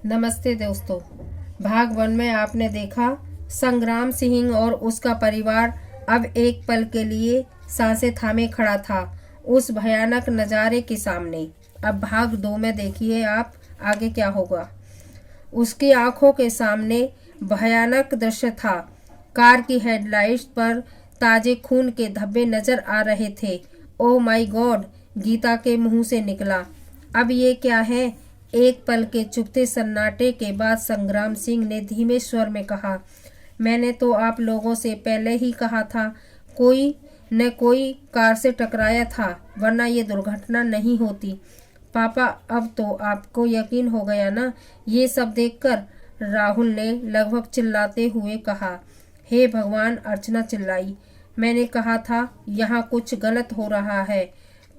नमस्ते दोस्तों। भाग 1 में आपने देखा संग्राम सिंह और उसका परिवार अब एक पल के लिए सांसें थामे खड़ा था उस भयानक नज़ारे के सामने। अब भाग 2 में देखिए आप आगे क्या होगा। उसकी आंखों के सामने भयानक दृश्य था। कार की हेडलाइट्स पर ताजे खून के धब्बे नजर आ रहे थे। ओह माय गॉड, गीता के मुंह से निकला। अब ये क्या है? एक पल के चुपते सन्नाटे के बाद संग्राम सिंह ने धीमे स्वर में कहा, मैंने तो आप लोगों से पहले ही कहा था कोई न कोई कार से टकराया था, वरना ये दुर्घटना नहीं होती। पापा, अब तो आपको यकीन हो गया ना? ये सब देखकर राहुल ने लगभग चिल्लाते हुए कहा। हे भगवान, अर्चना चिल्लाई। मैंने कहा था यहाँ कुछ गलत हो रहा है।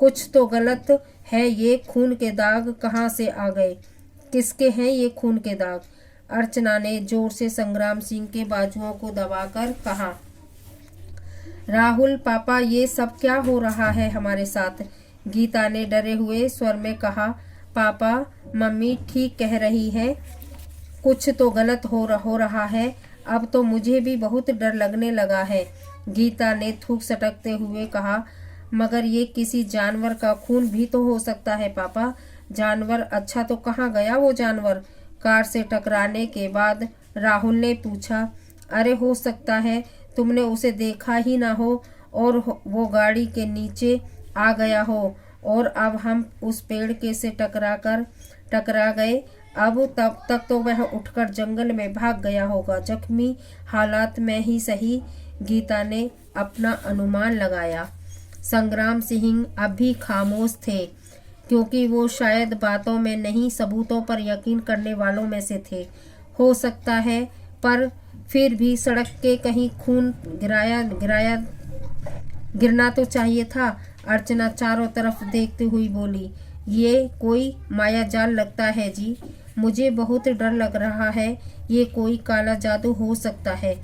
कुछ तो गलत है। ये खून के दाग कहाँ से आ गए? किसके हैं ये खून के दाग? अर्चना ने जोर से संग्राम सिंह के बाजुओं को दबाकर कहा। राहुल पापा, ये सब क्या हो रहा है हमारे साथ? गीता ने डरे हुए स्वर में कहा। पापा, मम्मी ठीक कह रही है, कुछ तो गलत हो रहा है। अब तो मुझे भी बहुत डर लगने लगा है, गीता ने थूक सटकते हुए कहा। मगर ये किसी जानवर का खून भी तो हो सकता है पापा। जानवर? अच्छा, तो कहाँ गया वो जानवर? कार से टकराने के बाद राहुल ने पूछा। अरे हो सकता है तुमने उसे देखा ही ना हो और वो गाड़ी के नीचे आ गया हो और अब हम उस पेड़ के से टकरा गए। अब तब तक तो वह उठकर जंगल में भाग गया होगा, जख्मी हालात में ही सही, गीता ने अपना अनुमान लगाया। संग्राम सिंह अब भी खामोश थे, क्योंकि वो शायद बातों में नहीं सबूतों पर यकीन करने वालों में से थे। हो सकता है, पर फिर भी सड़क के कहीं खून गिरना तो चाहिए था। अर्चना चारों तरफ देखते हुई बोली। ये कोई मायाजाल लगता है जी, मुझे बहुत डर लग रहा है। ये कोई काला जादू हो सकता है।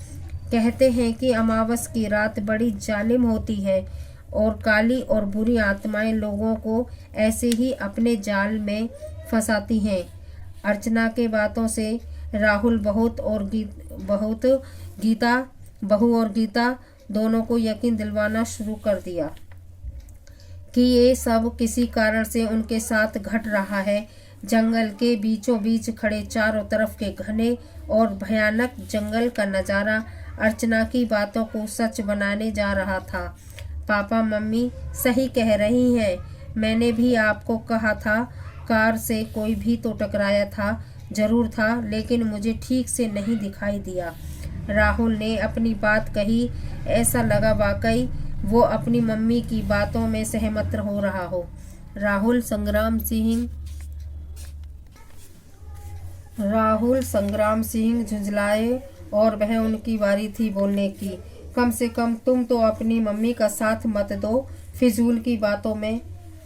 कहते हैं कि अमावस की रात बड़ी जालिम होती है और काली और बुरी आत्माएं लोगों को ऐसे ही अपने जाल में फंसाती हैं। अर्चना के बातों से राहुल बहू और गीता दोनों को यकीन दिलवाना शुरू कर दिया कि ये सब किसी कारण से उनके साथ घट रहा है। जंगल के बीचों बीच खड़े चारों तरफ के घने और भयानक जंगल का नज़ारा अर्चना की बातों को सच बनाने जा रहा था। पापा, मम्मी सही कह रही हैं। मैंने भी आपको कहा था कार से कोई भी तो टकराया था। जरूर था, लेकिन मुझे ठीक से नहीं दिखाई दिया। राहुल ने अपनी बात कही। ऐसा लगा वाकई वो अपनी मम्मी की बातों में सहमत हो रहा हो। राहुल संग्राम सिंह झुंझलाए और वह उनकी बारी थी बोलने की। कम से कम तुम तो अपनी मम्मी का साथ मत दो फिजूल की बातों में।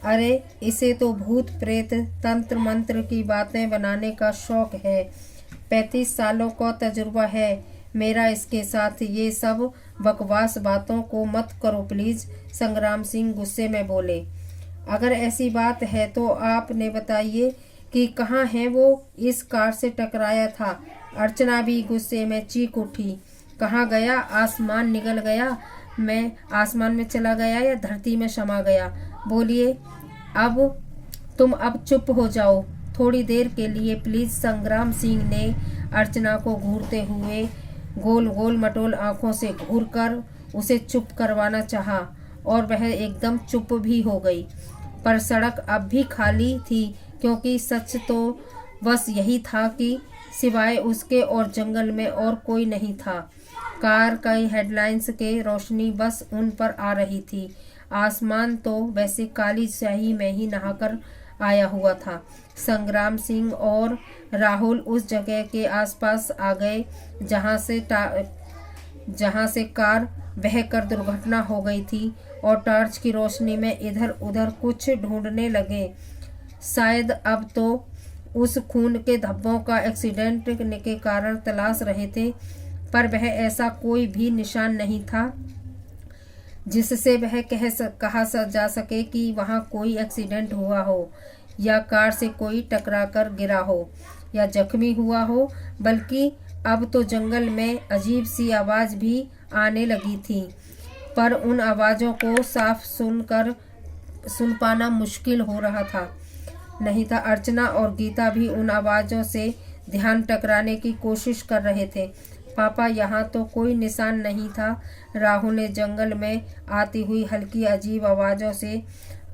अरे इसे तो भूत प्रेत तंत्र मंत्र की बातें बनाने का शौक है। 35 सालों का तजुर्बा है मेरा इसके साथ। ये सब बकवास बातों को मत करो प्लीज, संग्राम सिंह गुस्से में बोले। अगर ऐसी बात है तो आपने बताइए कि कहाँ है वो? इस कार से टकराया था। अर्चना भी गुस्से में चीख उठी। कहाँ गया? आसमान निगल गया? मैं आसमान में चला गया या धरती में समा गया? बोलिए अब। तुम अब चुप हो जाओ थोड़ी देर के लिए प्लीज, संग्राम सिंह ने अर्चना को घूरते हुए गोल गोल मटोल आंखों से घूरकर उसे चुप करवाना चाहा और वह एकदम चुप भी हो गई। पर सड़क अब भी खाली थी, क्योंकि सच तो बस यही था कि सिवाय उसके और जंगल में और कोई नहीं था। कार की हेडलाइंस के रोशनी बस उन पर आ रही थी। आसमान तो वैसे काली स्याही में ही नहाकर आया हुआ था। संग्राम सिंह और राहुल उस जगह के आसपास आ गए जहां से कार बहकर दुर्घटना हो गई थी और टॉर्च की रोशनी में इधर उधर कुछ ढूंढने लगे। शायद अब तो उस खून के धब्बों का एक्सीडेंट के कारण तलाश रहे थे, पर वह ऐसा कोई भी निशान नहीं था जिससे वह कहा जा सके कि वहाँ कोई एक्सीडेंट हुआ हो। या कार से कोई टकराकर गिरा हो या जख्मी हुआ हो, बल्कि अब तो जंगल में अजीब सी आवाज भी आने लगी थी। पर उन आवाज़ों को साफ सुन पाना मुश्किल हो रहा था। नहीं था अर्चना और गीता भी उन आवाज़ों से ध्यान टकराने की कोशिश कर रहे थे। पापा, यहाँ तो कोई निशान नहीं था। राहुल ने जंगल में आती हुई हल्की अजीब आवाज़ों से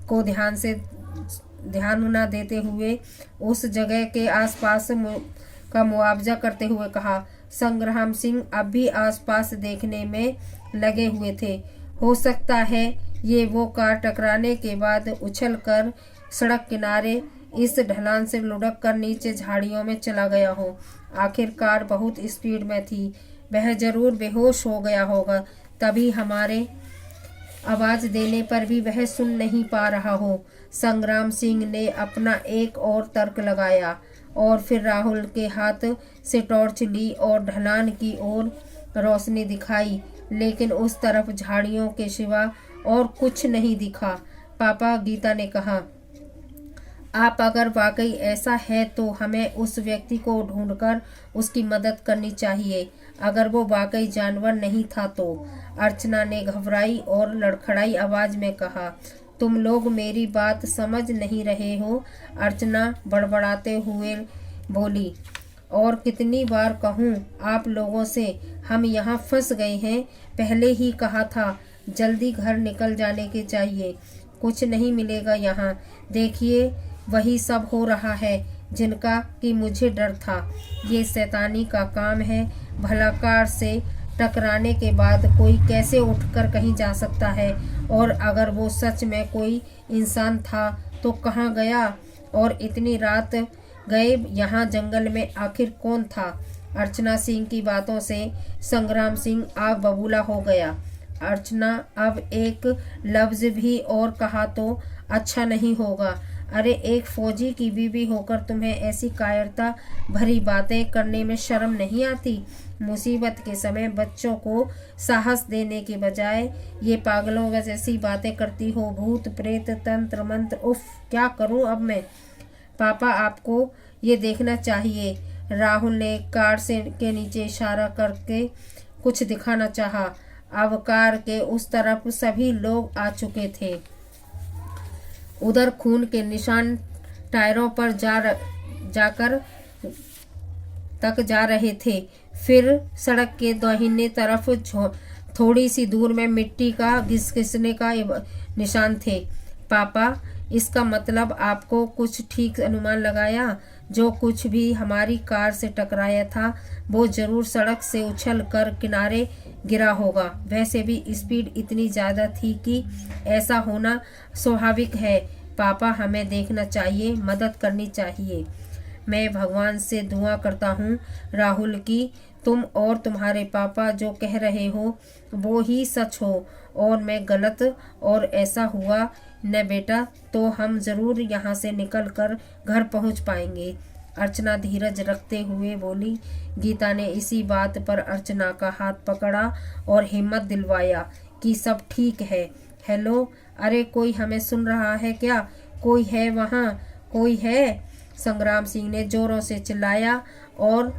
को ध्यान न देते हुए उस जगह के आसपास का मुआवजा करते हुए कहा। संग्राम सिंह अब भी आसपास देखने में लगे हुए थे। हो सकता है ये वो कार टकराने के बाद उछलकर सड़क किनारे इस ढलान से लुढ़क कर नीचे झाड़ियों में चला गया हो। आखिर कार बहुत स्पीड में थी, वह जरूर बेहोश हो गया होगा, तभी हमारे आवाज देने पर भी वह सुन नहीं पा रहा हो। संग्राम सिंह ने अपना एक और तर्क लगाया और फिर राहुल के हाथ से टॉर्च ली और ढलान की ओर रोशनी दिखाई, लेकिन उस तरफ झाड़ियों के सिवा और कुछ नहीं दिखा। पापा, गीता ने कहा, आप अगर वाकई ऐसा है तो हमें उस व्यक्ति को ढूंढकर उसकी मदद करनी चाहिए, अगर वो वाकई जानवर नहीं था तो। अर्चना ने घबराई और लड़खड़ाई आवाज में कहा। तुम लोग मेरी बात समझ नहीं रहे हो, अर्चना बड़बड़ाते हुए बोली। और कितनी बार कहूँ आप लोगों से, हम यहाँ फंस गए हैं। पहले ही कहा था जल्दी घर निकल जाने के चाहिए, कुछ नहीं मिलेगा यहाँ। देखिए वही सब हो रहा है जिनका कि मुझे डर था। ये शैतानी का काम है। भला कार से टकराने के बाद कोई कैसे उठकर कहीं जा सकता है? और अगर वो सच में कोई इंसान था तो कहाँ गया? और इतनी रात गए यहाँ जंगल में आखिर कौन था? अर्चना सिंह की बातों से संग्राम सिंह आग बबूला हो गया। अर्चना, अब एक लफ्ज भी और कहा तो अच्छा नहीं होगा। अरे, एक फौजी की बीवी होकर तुम्हें ऐसी कायरता भरी बातें करने में शर्म नहीं आती? मुसीबत के समय बच्चों को साहस देने के बजाय ये पागलों जैसी बातें करती हो। भूत प्रेत तंत्र मंत्र, उफ, क्या करूं अब मैं? पापा, आपको ये देखना चाहिए। राहुल ने कार के नीचे इशारा करके कुछ दिखाना चाहा। अब कार के उस तरफ सभी लोग आ चुके थे। उधर खून के निशान टायरों पर जाकर तक जा रहे थे। फिर सड़क के दाहिने तरफ थोड़ी सी दूर में मिट्टी का घिसने का निशान थे। पापा, इसका मतलब आपको कुछ ठीक अनुमान लगाया? जो कुछ भी हमारी कार से टकराया था वो जरूर सड़क से उछल कर किनारे गिरा होगा। वैसे भी स्पीड इतनी ज़्यादा थी कि ऐसा होना स्वाभाविक है। पापा, हमें देखना चाहिए, मदद करनी चाहिए। मैं भगवान से दुआ करता हूँ राहुल की तुम और तुम्हारे पापा जो कह रहे हो वो ही सच हो और मैं गलत, और ऐसा हुआ न बेटा तो हम जरूर यहाँ से निकल कर घर पहुँच पाएंगे। अर्चना धीरज रखते हुए बोली। गीता ने इसी बात पर अर्चना का हाथ पकड़ा और हिम्मत दिलवाया कि सब ठीक है। हेलो, अरे कोई हमें सुन रहा है क्या? कोई है वहाँ? कोई है? संग्राम सिंह ने जोरों से चिल्लाया और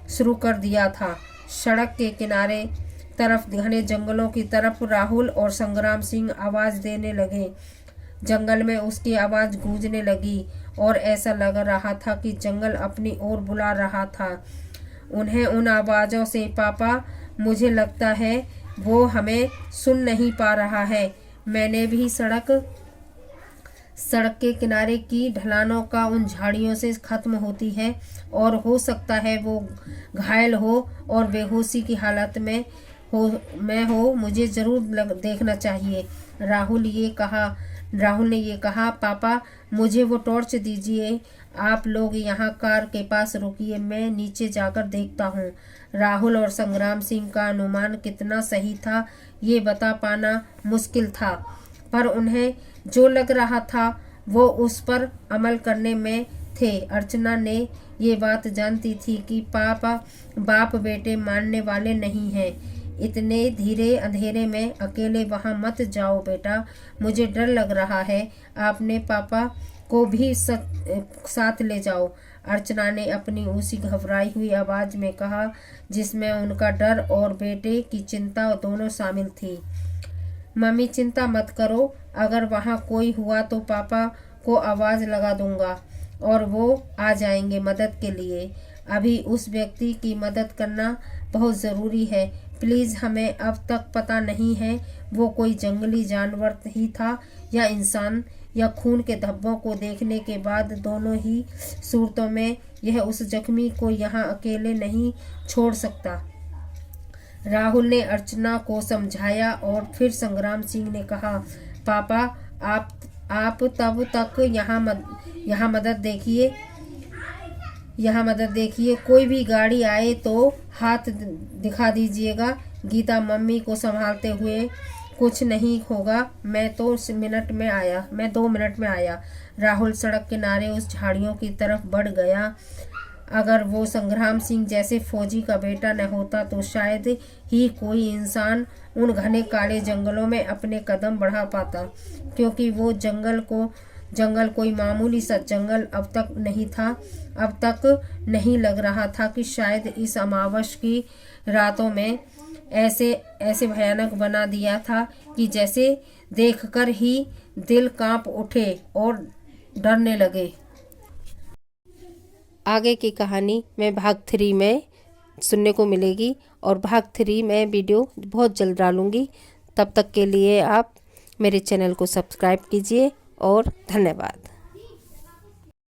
शुरू कर दिया था। सड़क के किनारे तरफ घने जंगलों की तरफ राहुल और संग्राम सिंह आवाज देने लगे। जंगल में उसकी आवाज गूंजने लगी और ऐसा लग रहा था कि जंगल अपनी ओर बुला रहा था उन्हें उन आवाजों से। पापा, मुझे लगता है वो हमें सुन नहीं पा रहा है। मैंने भी सड़क के किनारे की ढलानों का उन झाड़ियों से खत्म होती है और हो सकता है वो घायल हो और बेहोशी की हालत में हो। मुझे जरूर देखना चाहिए। राहुल ने ये कहा। पापा, मुझे वो टॉर्च दीजिए। आप लोग यहाँ कार के पास रुकिए, मैं नीचे जाकर देखता हूँ। राहुल और संग्राम सिंह का अनुमान कितना सही था ये बता पाना मुश्किल था, पर उन्हें जो लग रहा था वो उस पर अमल करने में थे। अर्चना ने ये बात जानती थी कि बाप बेटे मानने वाले नहीं हैं। इतने धीरे अंधेरे में अकेले वहाँ मत जाओ बेटा, मुझे डर लग रहा है। आपने पापा को भी साथ ले जाओ। अर्चना ने अपनी उसी घबराई हुई आवाज में कहा जिसमें उनका डर और बेटे की चिंता दोनों शामिल थी। मम्मी चिंता मत करो, अगर वहाँ कोई हुआ तो पापा को आवाज लगा दूंगा और वो आ जाएंगे मदद के लिए। अभी उस व्यक्ति की मदद करना बहुत ज़रूरी है। प्लीज़, हमें अब तक पता नहीं है वो कोई जंगली जानवर ही था या इंसान। या खून के धब्बों को देखने के बाद दोनों ही सूरतों में यह उस जख्मी को यहाँ अकेले नहीं छोड़ सकता। राहुल ने अर्चना को समझाया और फिर संग्राम सिंह ने कहा, पापा आप तब तक यहाँ मदद देखिए, कोई भी गाड़ी आए तो हाथ दिखा दीजिएगा। गीता मम्मी को संभालते हुए, कुछ नहीं होगा, मैं 2 मिनट में आया। राहुल सड़क किनारे उस झाड़ियों की तरफ बढ़ गया। अगर वो संग्राम सिंह जैसे फौजी का बेटा न होता तो शायद ही कोई इंसान उन घने काले जंगलों में अपने कदम बढ़ा पाता, क्योंकि वो जंगल कोई मामूली सा जंगल अब तक नहीं लग रहा था कि शायद इस अमावस की रातों में ऐसे भयानक बना दिया था कि जैसे देखकर ही दिल कांप उठे और डरने लगे। आगे की कहानी में भाग 3 में सुनने को मिलेगी और भाग 3 में वीडियो बहुत जल्द डालूंगी। तब तक के लिए आप मेरे चैनल को सब्सक्राइब कीजिए और धन्यवाद।